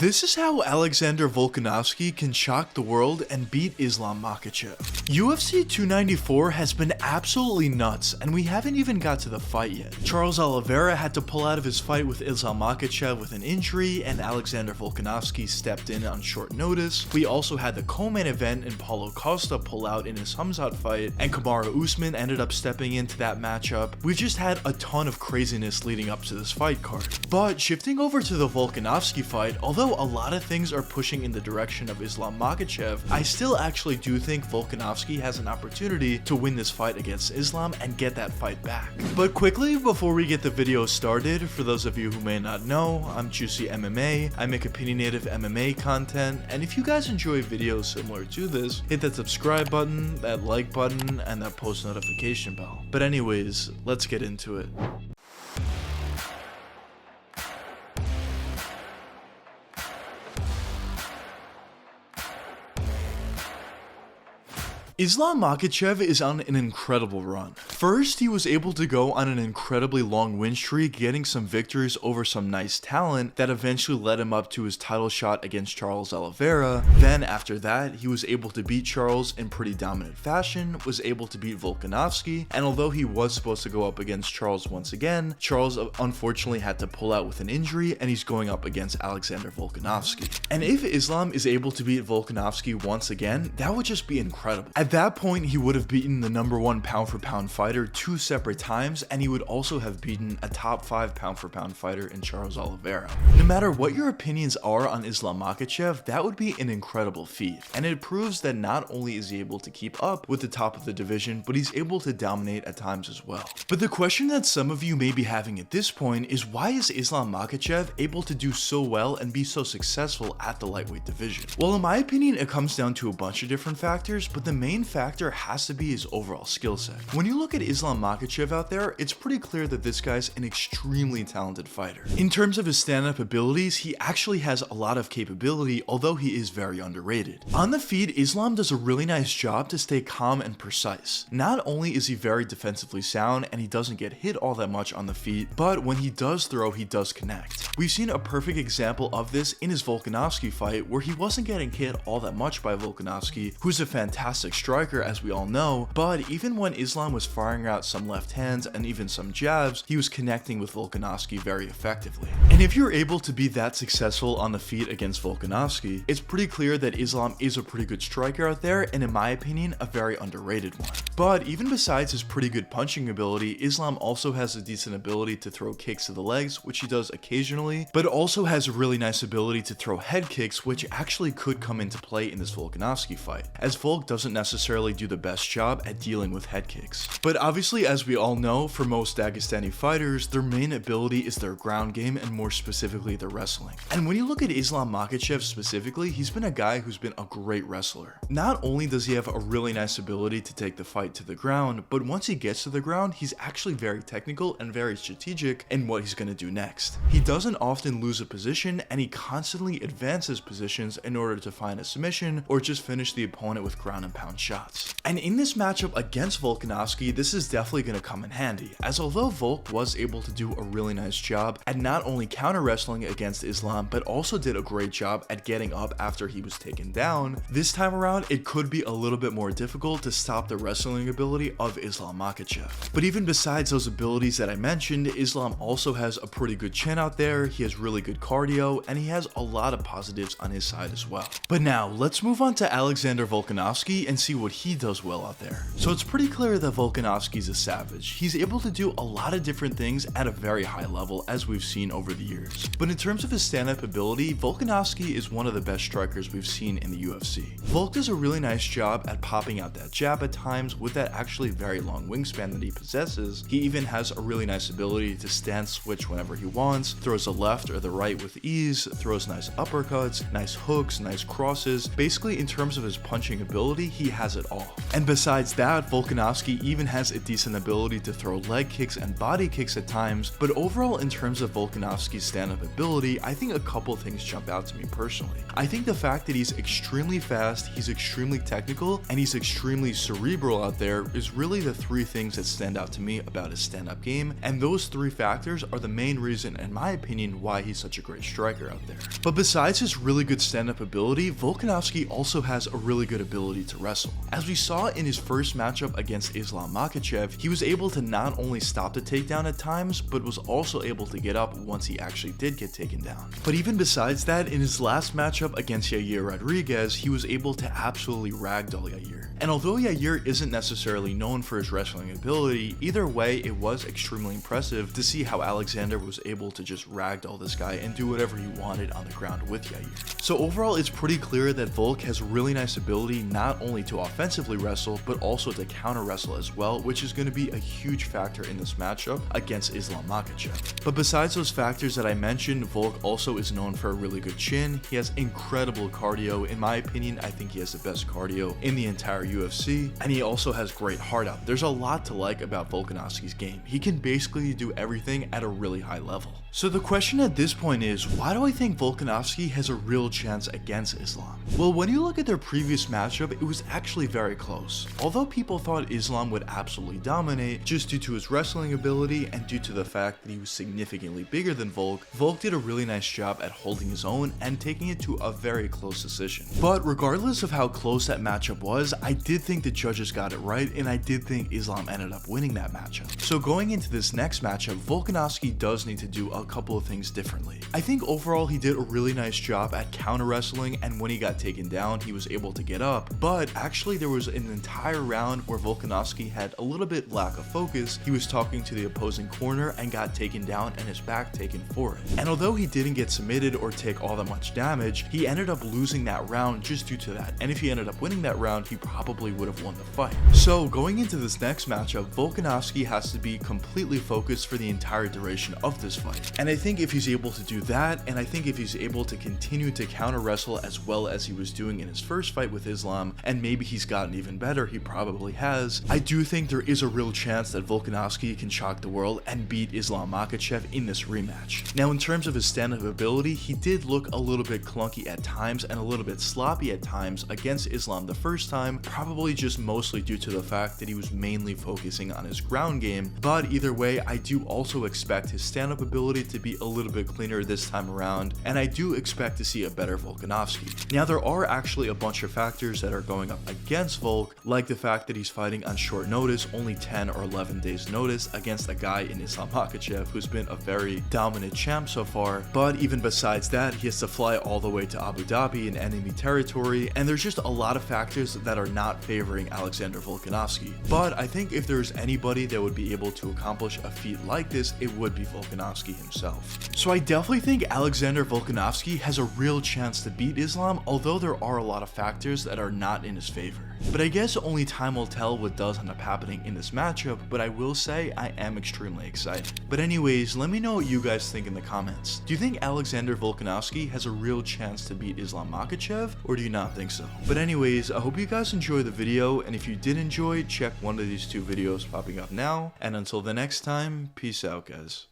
This is how Alexander Volkanovski can shock the world and beat Islam Makhachev. UFC 294 has been absolutely nuts, and we haven't even got to the fight yet. Charles Oliveira had to pull out of his fight with Islam Makhachev with an injury, and Alexander Volkanovski stepped in on short notice. We also had the co-main event in Paulo Costa pull out in his Hamzat fight, and Kamaru Usman ended up stepping into that matchup. We've just had a ton of craziness leading up to this fight card. But shifting over to the Volkanovski fight, although a lot of things are pushing in the direction of Islam Makhachev, I still actually do think Volkanovski has an opportunity to win this fight against Islam and get that fight back. But quickly, before we get the video started, for those of you who may not know, I'm Juicy MMA. I make opinionative MMA content, and if you guys enjoy videos similar to this, hit that subscribe button, that like button, and that post notification bell. But anyways, let's get into it. Islam Makhachev is on an incredible run. First, he was able to go on an incredibly long win streak, getting some victories over some nice talent that eventually led him up to his title shot against Charles Oliveira. Then after that, he was able to beat Charles in pretty dominant fashion, was able to beat Volkanovski, and although he was supposed to go up against Charles once again, Charles unfortunately had to pull out with an injury, and he's going up against Alexander Volkanovski. And if Islam is able to beat Volkanovski once again, that would just be incredible. At that point, he would have beaten the #1 pound-for-pound fighter 2 separate times, and he would also have beaten a top 5 pound-for-pound fighter in Charles Oliveira. No matter what your opinions are on Islam Makhachev, that would be an incredible feat, and it proves that not only is he able to keep up with the top of the division, but he's able to dominate at times as well. But the question that some of you may be having at this point is, why is Islam Makhachev able to do so well and be so successful at the lightweight division? Well, in my opinion, it comes down to a bunch of different factors, but the main factor has to be his overall skill set. When you look at Islam Makhachev out there, it's pretty clear that this guy's an extremely talented fighter. In terms of his stand-up abilities, he actually has a lot of capability, although he is very underrated. On the feet, Islam does a really nice job to stay calm and precise. Not only is he very defensively sound and he doesn't get hit all that much on the feet, but when he does throw, he does connect. We've seen a perfect example of this in his Volkanovski fight, where he wasn't getting hit all that much by Volkanovski, who's a fantastic striker, as we all know, but even when Islam was firing out some left hands and even some jabs, he was connecting with Volkanovski very effectively. And if you're able to be that successful on the feet against Volkanovski, it's pretty clear that Islam is a pretty good striker out there, and in my opinion, a very underrated one. But even besides his pretty good punching ability, Islam also has a decent ability to throw kicks to the legs, which he does occasionally, but also has a really nice ability to throw head kicks, which actually could come into play in this Volkanovski fight, as Volk doesn't necessarily do the best job at dealing with head kicks. But obviously, as we all know, for most Dagestani fighters, their main ability is their ground game, and more specifically their wrestling. And when you look at Islam Makhachev specifically, he's been a guy who's been a great wrestler. Not only does he have a really nice ability to take the fight to the ground, but once he gets to the ground, he's actually very technical and very strategic in what he's going to do next. He doesn't often lose a position, and he constantly advances positions in order to find a submission or just finish the opponent with ground and pound shots. And in this matchup against Volkanovski, this is definitely going to come in handy, as although Volk was able to do a really nice job at not only counter wrestling against Islam, but also did a great job at getting up after he was taken down, this time around it could be a little bit more difficult to stop the wrestling ability of Islam Makhachev. But even besides those abilities that I mentioned, Islam also has a pretty good chin out there, he has really good cardio, and he has a lot of positives on his side as well. But now, let's move on to Alexander Volkanovski and see what he does well out there. So it's pretty clear that Volkanovski's a savage. He's able to do a lot of different things at a very high level, as we've seen over the years. But in terms of his stand-up ability, Volkanovski is one of the best strikers we've seen in the UFC. Volk does a really nice job at popping out that jab at times with that actually very long wingspan that he possesses. He even has a really nice ability to stand switch whenever he wants, throws the left or the right with ease, throws nice uppercuts, nice hooks, nice crosses. Basically, in terms of his punching ability, he has it all. And besides that, Volkanovski even has has a decent ability to throw leg kicks and body kicks at times, but overall in terms of Volkanovski's stand-up ability, I think a couple things jump out to me personally. I think the fact that he's extremely fast, he's extremely technical, and he's extremely cerebral out there is really the three things that stand out to me about his stand-up game, and those three factors are the main reason, in my opinion, why he's such a great striker out there. But besides his really good stand-up ability, Volkanovski also has a really good ability to wrestle. As we saw in his first matchup against Islam Makhachev, he was able to not only stop the takedown at times, but was also able to get up once he actually did get taken down. But even besides that, in his last matchup against Yair Rodriguez, he was able to absolutely ragdoll Yair. And although Yair isn't necessarily known for his wrestling ability, either way it was extremely impressive to see how Alexander was able to just ragdoll this guy and do whatever he wanted on the ground with Yair. So overall it's pretty clear that Volk has a really nice ability not only to offensively wrestle, but also to counter wrestle as well, which is going to be a huge factor in this matchup against Islam Makhachev. But besides those factors that I mentioned, Volk also is known for a really good chin. He has incredible cardio. In my opinion, I think he has the best cardio in the entire UFC, and he also has great heart out. There's a lot to like about Volkanovski's game. He can basically do everything at a really high level. So the question at this point is, why do I think Volkanovski has a real chance against Islam? Well, when you look at their previous matchup, it was actually very close. Although people thought Islam would absolutely dominate just due to his wrestling ability and due to the fact that he was significantly bigger than Volk, Volk did a really nice job at holding his own and taking it to a very close decision. But regardless of how close that matchup was, I did think the judges got it right, and I did think Islam ended up winning that matchup. So going into this next matchup, Volkanovski does need to do a couple of things differently. I think overall he did a really nice job at counter wrestling, and when he got taken down he was able to get up, but actually there was an entire round where Volkanovski had a little bit lack of focus. He was talking to the opposing corner and got taken down and his back taken for it. And although he didn't get submitted or take all that much damage, he ended up losing that round just due to that, and if he ended up winning that round he probably would have won the fight. So going into this next matchup, Volkanovski has to be completely focused for the entire duration of this fight. And I think if he's able to do that, and I think if he's able to continue to counter wrestle as well as he was doing in his first fight with Islam, and maybe he's gotten even better, he probably has, I do think there is a real chance that Volkanovski can shock the world and beat Islam Makhachev in this rematch. Now in terms of his stand-up ability, he did look a little bit clunky at times and a little bit sloppy at times against Islam the first time, probably just mostly due to the fact that he was mainly focusing on his ground game. But either way, I do also expect his stand-up ability to be a little bit cleaner this time around, and I do expect to see a better Volkanovski. Now there are actually a bunch of factors that are going up against Volk, like the fact that he's fighting on short notice, only 10 or 11 days notice, against a guy in Islam Makhachev who's been a very dominant champ so far. But even besides that, he has to fly all the way to Abu Dhabi in enemy territory, and there's just a lot of factors that are not favoring Alexander Volkanovski. But I think if there's anybody that would be able to accomplish a feat like this, it would be Volkanovski himself. So I definitely think Alexander Volkanovski has a real chance to beat Islam, although there are a lot of factors that are not in his favor. But I guess only time will tell what does end up happening in this matchup, but I will say I am extremely excited. But anyways, let me know what you guys think in the comments. Do you think Alexander Volkanovski has a real chance to beat Islam Makhachev, or do you not think so? But anyways, I hope you guys enjoyed the video, and if you did enjoy, check one of these two videos popping up now, and until the next time, peace out guys.